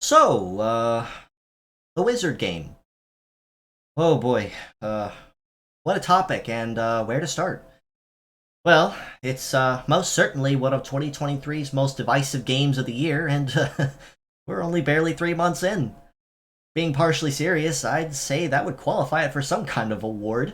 So, the wizard game. Oh boy, what a topic, and where to start? Well, it's most certainly one of 2023's most divisive games of the year, and we're only barely 3 months in. Being partially serious, I'd say that would qualify it for some kind of award.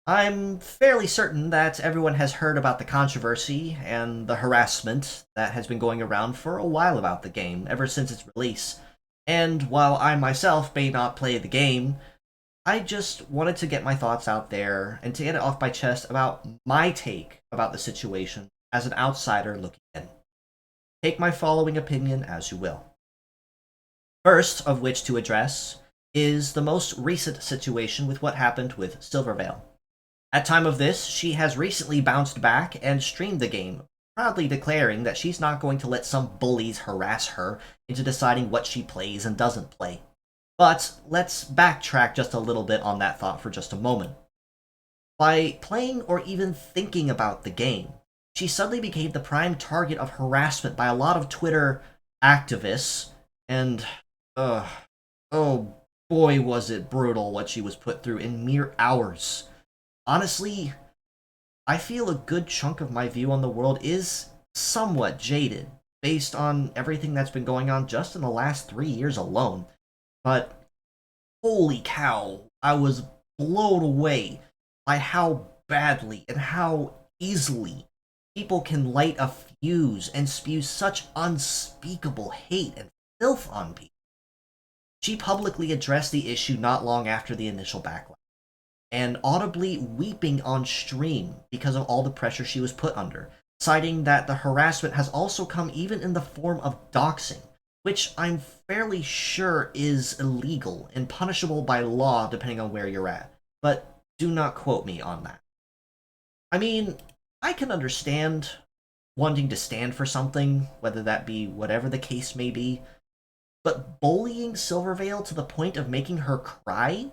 I'm fairly certain that everyone has heard about the controversy and the harassment that has been going around for a while about the game, ever since its release. And while I myself may not play the game, I just wanted to get my thoughts out there and to get it off my chest about my take about the situation as an outsider looking in. Take my following opinion as you will. First of which to address is the most recent situation with what happened with Silvervale. At time of this, she has recently bounced back and streamed the game, proudly declaring that she's not going to let some bullies harass her into deciding what she plays and doesn't play. But let's backtrack just a little bit on that thought for just a moment. By playing or even thinking about the game, she suddenly became the prime target of harassment by a lot of Twitter activists, and oh boy was it brutal what she was put through in mere hours. Honestly, I feel a good chunk of my view on the world is somewhat jaded, based on everything that's been going on just in the last 3 years alone. But holy cow, I was blown away by how badly and how easily people can light a fuse and spew such unspeakable hate and filth on people. She publicly addressed the issue not long after the initial backlash, and audibly weeping on stream because of all the pressure she was put under, citing that the harassment has also come even in the form of doxing, which I'm fairly sure is illegal and punishable by law depending on where you're at. But do not quote me on that. I mean, I can understand wanting to stand for something, whether that be whatever the case may be, but bullying Silvervale to the point of making her cry?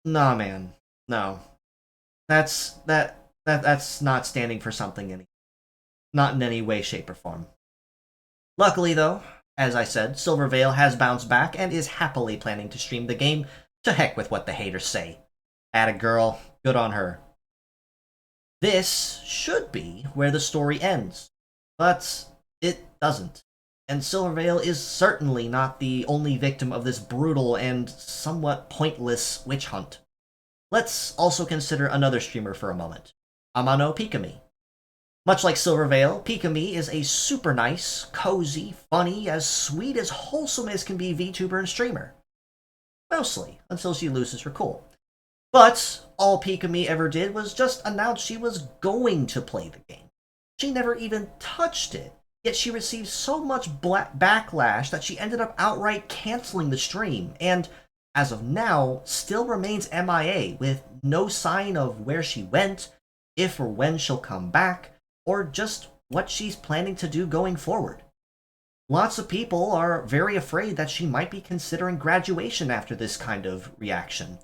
Nah, man. No. That's not standing for something not in any way, shape, or form. Luckily, though, as I said, Silvervale has bounced back and is happily planning to stream the game. To heck with what the haters say. Atta girl, good on her. This should be where the story ends, but it doesn't. And Silvervale is certainly not the only victim of this brutal and somewhat pointless witch hunt. Let's also consider another streamer for a moment, Amano Pikami. Much like Silvervale, Pikami is a super nice, cozy, funny, as sweet as wholesome as can be VTuber and streamer. Mostly, until she loses her cool. But all Pikami ever did was just announce she was going to play the game. She never even touched it, yet she received so much backlash that she ended up outright canceling the stream, and as of now, still remains MIA with no sign of where she went, if or when she'll come back, or just what she's planning to do going forward. Lots of people are very afraid that she might be considering graduation after this kind of reaction.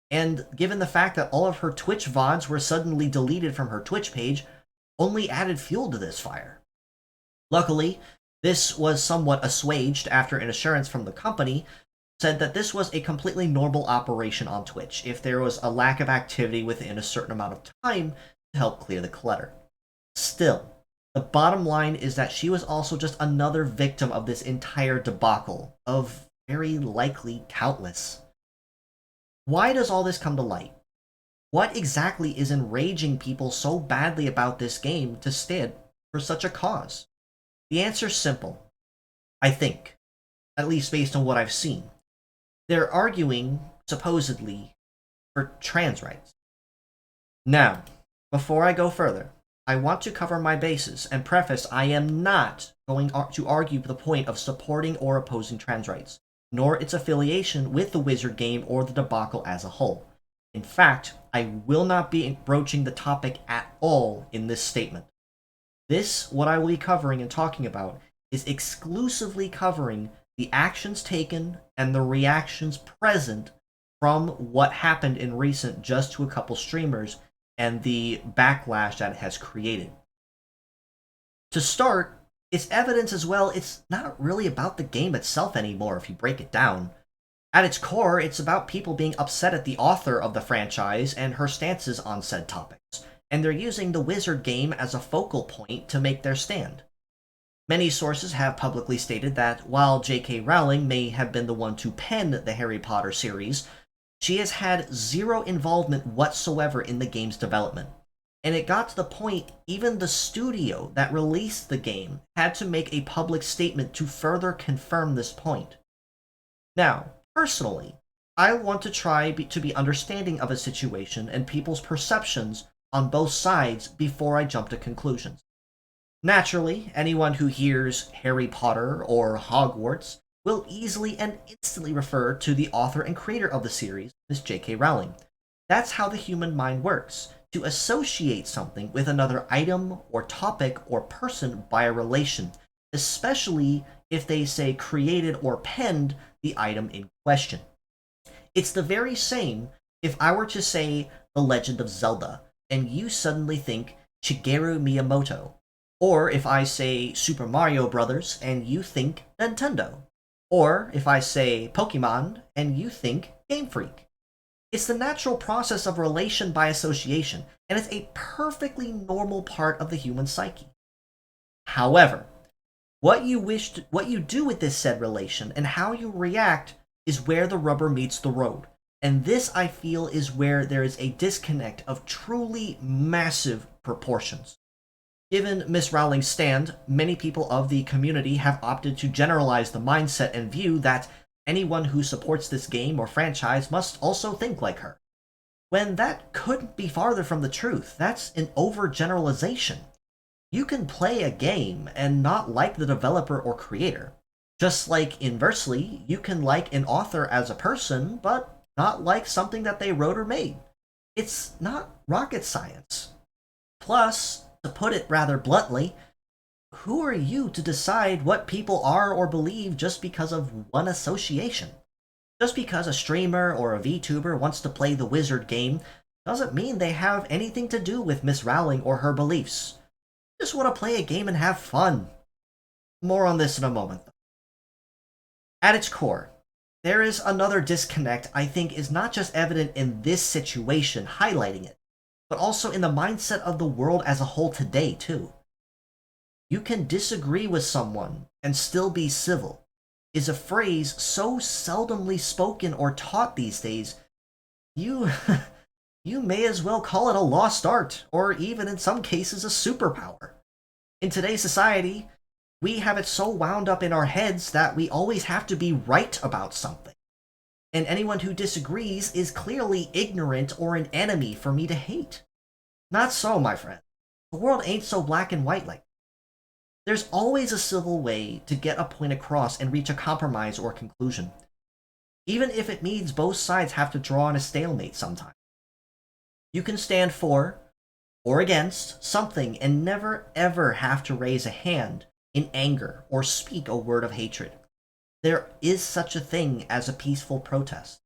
And given the fact that all of her Twitch VODs were suddenly deleted from her Twitch page, only added fuel to this fire. Luckily, this was somewhat assuaged after an assurance from the company said that this was a completely normal operation on Twitch if there was a lack of activity within a certain amount of time to help clear the clutter. Still, the bottom line is that she was also just another victim of this entire debacle, of very likely countless. Why does all this come to light? What exactly is enraging people so badly about this game to stand for such a cause? The answer's simple, I think, at least based on what I've seen. They're arguing, supposedly, for trans rights. Now, before I go further, I want to cover my bases and preface I am not going to argue the point of supporting or opposing trans rights, nor its affiliation with the Wizard game or the debacle as a whole. In fact, I will not be broaching the topic at all in this statement. What I will be covering and talking about, is exclusively covering the actions taken and the reactions present from what happened in recent just to a couple streamers and the backlash that it has created. To start, It's evidence as well, it's not really about the game itself anymore if you break it down. At its core, it's about people being upset at the author of the franchise and her stances on said topics, and they're using the Wizard game as a focal point to make their stand. Many sources have publicly stated that while J.K. Rowling may have been the one to pen the Harry Potter series, she has had zero involvement whatsoever in the game's development. And it got to the point even the studio that released the game had to make a public statement to further confirm this point. Now, personally, I want to try to be understanding of a situation and people's perceptions on both sides before I jump to conclusions. Naturally, anyone who hears Harry Potter or Hogwarts will easily and instantly refer to the author and creator of the series, Miss J.K. Rowling. That's how the human mind works, to associate something with another item or topic or person by a relation, especially if they say created or penned the item in question. It's the very same if I were to say The Legend of Zelda, and you suddenly think Shigeru Miyamoto. Or if I say Super Mario Brothers, and you think Nintendo. Or if I say Pokemon, and you think Game Freak. It's the natural process of relation by association, and it's a perfectly normal part of the human psyche. However, what you do with this said relation and how you react is where the rubber meets the road. And this, I feel, is where there is a disconnect of truly massive proportions. Given Miss Rowling's stand, many people of the community have opted to generalize the mindset and view that anyone who supports this game or franchise must also think like her. When that couldn't be farther from the truth, that's an overgeneralization. You can play a game and not like the developer or creator. Just like, inversely, you can like an author as a person, but not like something that they wrote or made. It's not rocket science. Plus, to put it rather bluntly, who are you to decide what people are or believe just because of one association? Just because a streamer or a VTuber wants to play the Wizard game doesn't mean they have anything to do with Miss Rowling or her beliefs. Just want to play a game and have fun. More on this in a moment. At its core, there is another disconnect I think is not just evident in this situation highlighting it, but also in the mindset of the world as a whole today, too. You can disagree with someone and still be civil is a phrase so seldomly spoken or taught these days, you you may as well call it a lost art, or even in some cases a superpower. In today's society, we have it so wound up in our heads that we always have to be right about something. And anyone who disagrees is clearly ignorant or an enemy for me to hate. Not so, my friend. The world ain't so black and white like that. There's always a civil way to get a point across and reach a compromise or conclusion, even if it means both sides have to draw on a stalemate sometime. You can stand for or against something and never ever have to raise a hand in anger or speak a word of hatred. There is such a thing as a peaceful protest.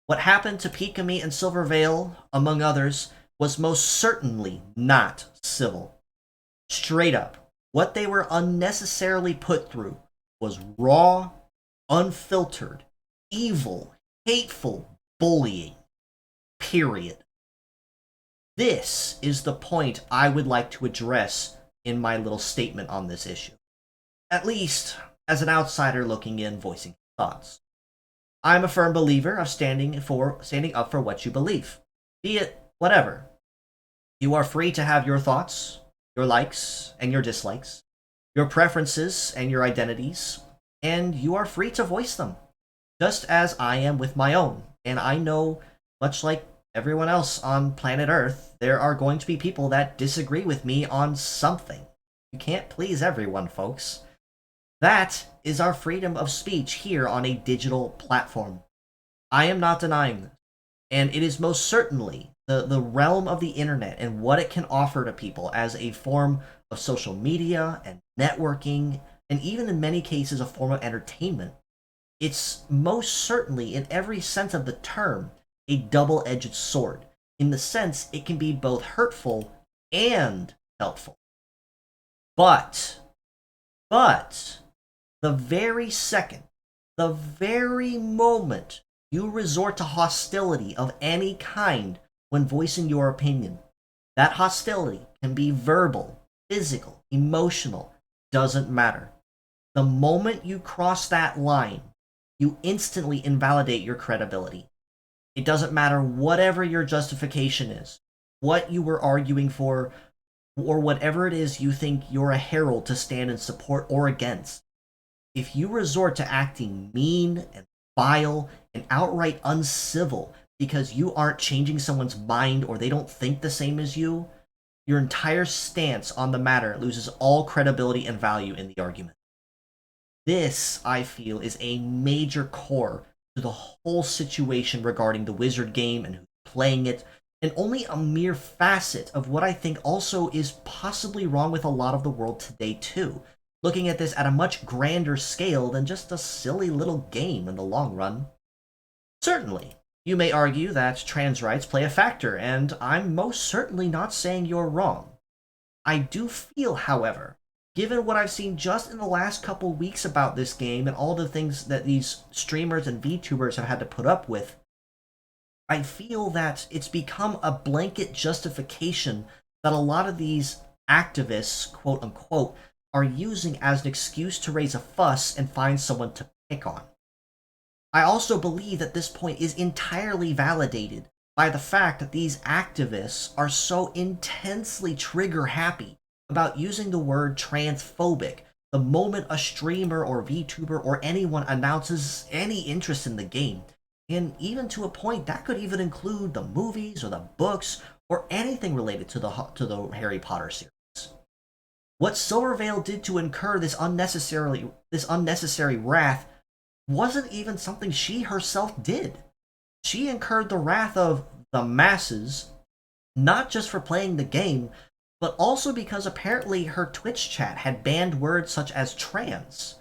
What happened to Pikami and Silvervale, among others, was most certainly not civil. Straight up, what they were unnecessarily put through was raw, unfiltered, evil, hateful bullying. Period. This is the point I would like to address in my little statement on this issue. At least, as an outsider looking in, voicing thoughts. I'm a firm believer of standing up for what you believe, be it whatever. You are free to have your thoughts, your likes and your dislikes, your preferences and your identities, and you are free to voice them, just as I am with my own. And I know, much like everyone else on planet Earth, there are going to be people that disagree with me on something. You can't please everyone, folks. That is our freedom of speech here on a digital platform. I am not denying this. And it is most certainly the realm of the internet and what it can offer to people as a form of social media and networking, and even in many cases a form of entertainment. It's most certainly, in every sense of the term, a double-edged sword, in the sense it can be both hurtful and helpful. But But the very second, the very moment you resort to hostility of any kind when voicing your opinion, that hostility can be verbal, physical, emotional, doesn't matter. The moment you cross that line, you instantly invalidate your credibility. It doesn't matter whatever your justification is, what you were arguing for, or whatever it is you think you're a herald to stand in support or against. If you resort to acting mean and vile and outright uncivil because you aren't changing someone's mind or they don't think the same as you, your entire stance on the matter loses all credibility and value in the argument. This, I feel, is a major core to the whole situation regarding the Wizard game and who's playing it, and only a mere facet of what I think also is possibly wrong with a lot of the world today, too. Looking at this at a much grander scale than just a silly little game in the long run. Certainly, you may argue that trans rights play a factor, and I'm most certainly not saying you're wrong. I do feel, however, given what I've seen just in the last couple weeks about this game and all the things that these streamers and VTubers have had to put up with, I feel that it's become a blanket justification that a lot of these activists, quote unquote, are using as an excuse to raise a fuss and find someone to pick on. I also believe that this point is entirely validated by the fact that these activists are so intensely trigger happy about using the word transphobic the moment a streamer or VTuber or anyone announces any interest in the game. And even to a point, that could even include the movies or the books or anything related to the Harry Potter series. What Silvervale did to incur this unnecessary wrath wasn't even something she herself did. She incurred the wrath of the masses, not just for playing the game, but also because apparently her Twitch chat had banned words such as trans.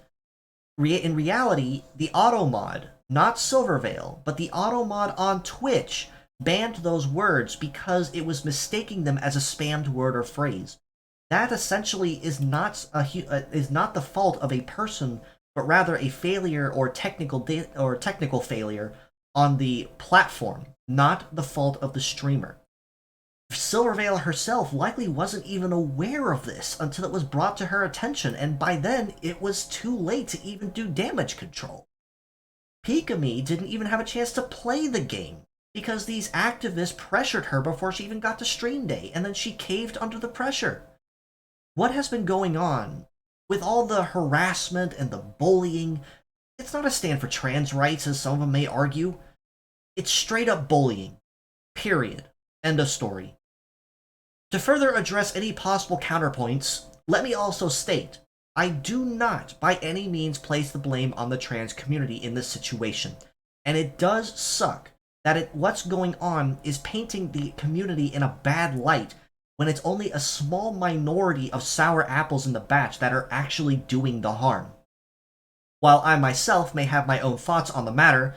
In reality, the automod, not Silvervale, but the automod on Twitch banned those words because it was mistaking them as a spammed word or phrase. That essentially is not the fault of a person, but rather a failure or technical failure on the platform, not the fault of the streamer. Silvervale herself likely wasn't even aware of this until it was brought to her attention, and by then it was too late to even do damage control. Pikami didn't even have a chance to play the game because these activists pressured her before she even got to stream day, and then she caved under the pressure. What has been going on with all the harassment and the bullying? It's not a stand for trans rights, as some of them may argue. It's straight up bullying. Period. End of story. To further address any possible counterpoints, let me also state, I do not by any means place the blame on the trans community in this situation, and it does suck that what's going on is painting the community in a bad light when it's only a small minority of sour apples in the batch that are actually doing the harm. While I myself may have my own thoughts on the matter,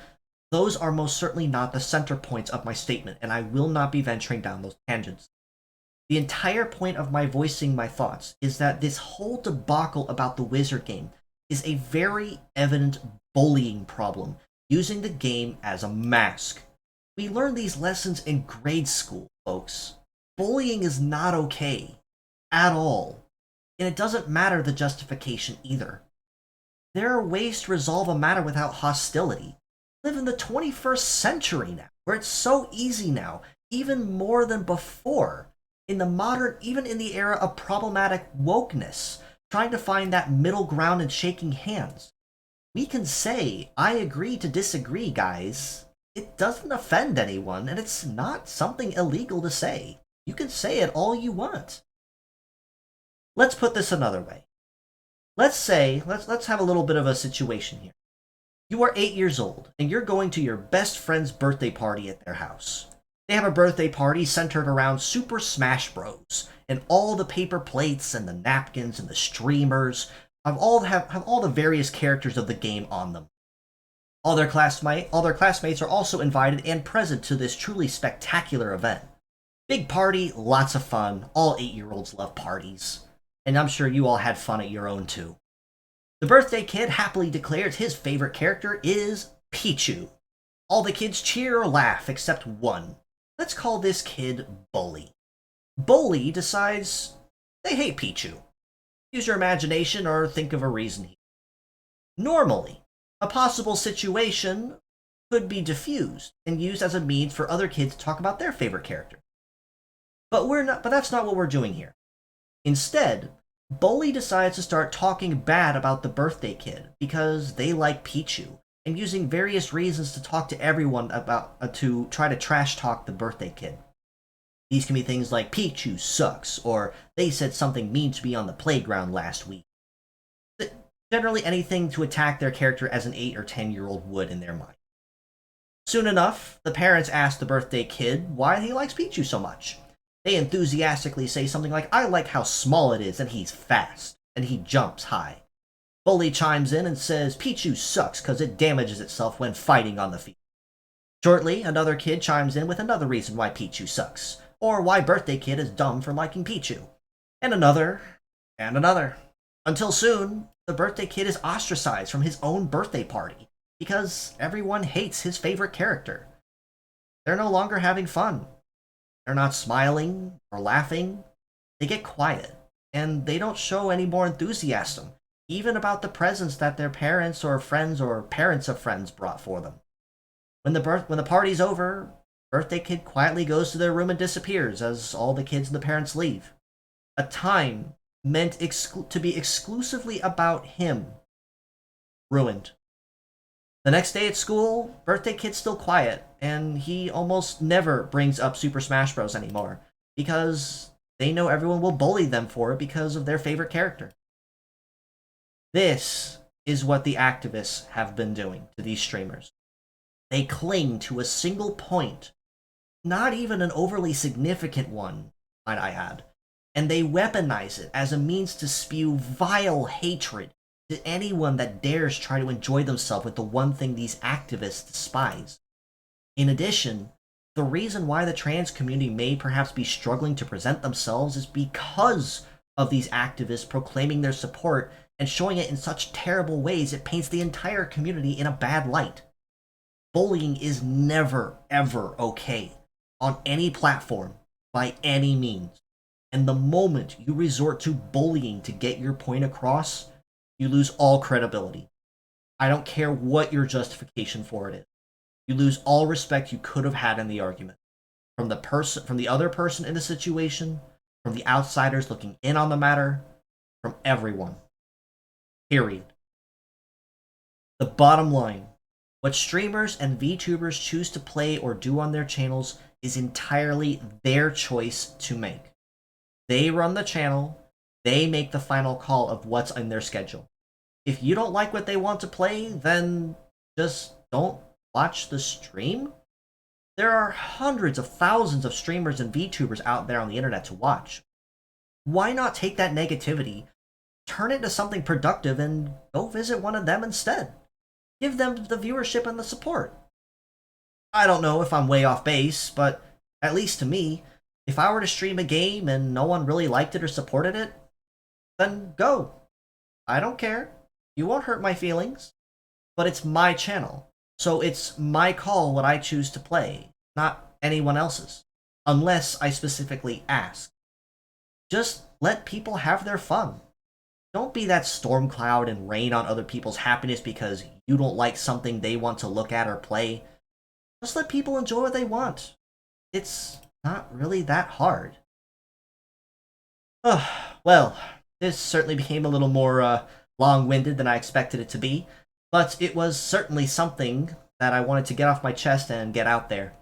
those are most certainly not the center points of my statement, and I will not be venturing down those tangents. The entire point of my voicing my thoughts is that this whole debacle about the Wizard game is a very evident bullying problem, using the game as a mask. We learned these lessons in grade school, folks. Bullying is not okay. At all. And it doesn't matter the justification either. There are ways to resolve a matter without hostility. We live in the 21st century now, where it's so easy now, even more than before. Even in the era of problematic wokeness, trying to find that middle ground and shaking hands. We can say, I agree to disagree, guys. It doesn't offend anyone, and it's not something illegal to say. You can say it all you want. Let's put this another way. Let's have a little bit of a situation here. You are 8 years old, and you're going to your best friend's birthday party at their house. They have a birthday party centered around Super Smash Bros. And all the paper plates and the napkins and the streamers have all the various characters of the game on them. All their classmates are also invited and present to this truly spectacular event. Big party, lots of fun. All 8-year-olds love parties. And I'm sure you all had fun at your own too. The birthday kid happily declares his favorite character is Pichu. All the kids cheer or laugh except one. Let's call this kid Bully. Bully decides they hate Pichu. Use your imagination or think of a reason here. Normally, a possible situation could be diffused and used as a means for other kids to talk about their favorite character. But that's not what we're doing here. Instead, Bully decides to start talking bad about the birthday kid because they like Pichu, and using various reasons to talk to everyone about to try to trash talk the birthday kid. These can be things like Pichu sucks, or they said something mean to me on the playground last week. Generally anything to attack their character as an 8 or 10-year-old would in their mind. Soon enough, the parents ask the birthday kid why he likes Pichu so much. They enthusiastically say something like, I like how small it is and he's fast, and he jumps high. Bully chimes in and says Pichu sucks because it damages itself when fighting on the field. Shortly, another kid chimes in with another reason why Pichu sucks, or why birthday kid is dumb for liking Pichu. And another, and another. Until soon, the birthday kid is ostracized from his own birthday party because everyone hates his favorite character. They're no longer having fun. They're not smiling or laughing. They get quiet, and they don't show any more enthusiasm, even about the presents that their parents or friends or parents of friends brought for them. When the party's over, birthday kid quietly goes to their room and disappears as all the kids and the parents leave. A time meant to be exclusively about him. Ruined. The next day at school, birthday kid's still quiet, and he almost never brings up Super Smash Bros. Anymore, because they know everyone will bully them for it because of their favorite character. This is what the activists have been doing to these streamers. They cling to a single point, not even an overly significant one, might I add, and they weaponize it as a means to spew vile hatred to anyone that dares try to enjoy themselves with the one thing these activists despise. In addition, the reason why the trans community may perhaps be struggling to present themselves is because of these activists proclaiming their support and showing it in such terrible ways it paints the entire community in a bad light. Bullying is never, ever okay on any platform by any means. And the moment you resort to bullying to get your point across, you lose all credibility. I don't care what your justification for it is. You lose all respect you could have had in the argument. From the other person in the situation, from the outsiders looking in on the matter, from everyone. Period. The bottom line, what streamers and VTubers choose to play or do on their channels is entirely their choice to make. They run the channel, they make the final call of what's in their schedule. If you don't like what they want to play, then just don't watch the stream. There are hundreds of thousands of streamers and VTubers out there on the internet to watch. Why not take that negativity, turn it into something productive, and go visit one of them instead? Give them the viewership and the support. I don't know if I'm way off base, but at least to me, if I were to stream a game and no one really liked it or supported it, then go. I don't care. You won't hurt my feelings. But it's my channel, so it's my call what I choose to play, not anyone else's, unless I specifically ask. Just let people have their fun. Don't be that storm cloud and rain on other people's happiness because you don't like something they want to look at or play. Just let people enjoy what they want. It's not really that hard. Well, this certainly became a little more long-winded than I expected it to be, but it was certainly something that I wanted to get off my chest and get out there.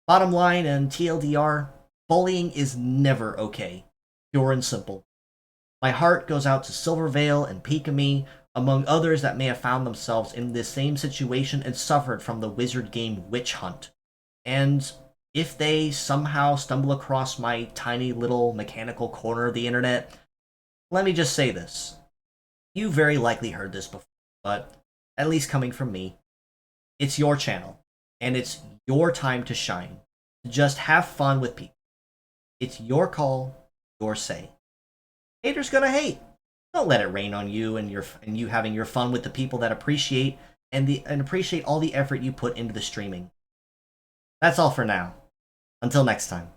Bottom line and TLDR, bullying is never okay. Pure and simple. My heart goes out to Silvervale and Pikami, among others that may have found themselves in this same situation and suffered from the wizard game Witch Hunt. And if they somehow stumble across my tiny little mechanical corner of the internet, let me just say this. You very likely heard this before, but at least coming from me, it's your channel, and it's your time to shine. Just have fun with people. It's your call, your say. Haters gonna hate. Don't let it rain on you and you having your fun with the people that appreciate and appreciate all the effort you put into the streaming. That's all for now. Until next time.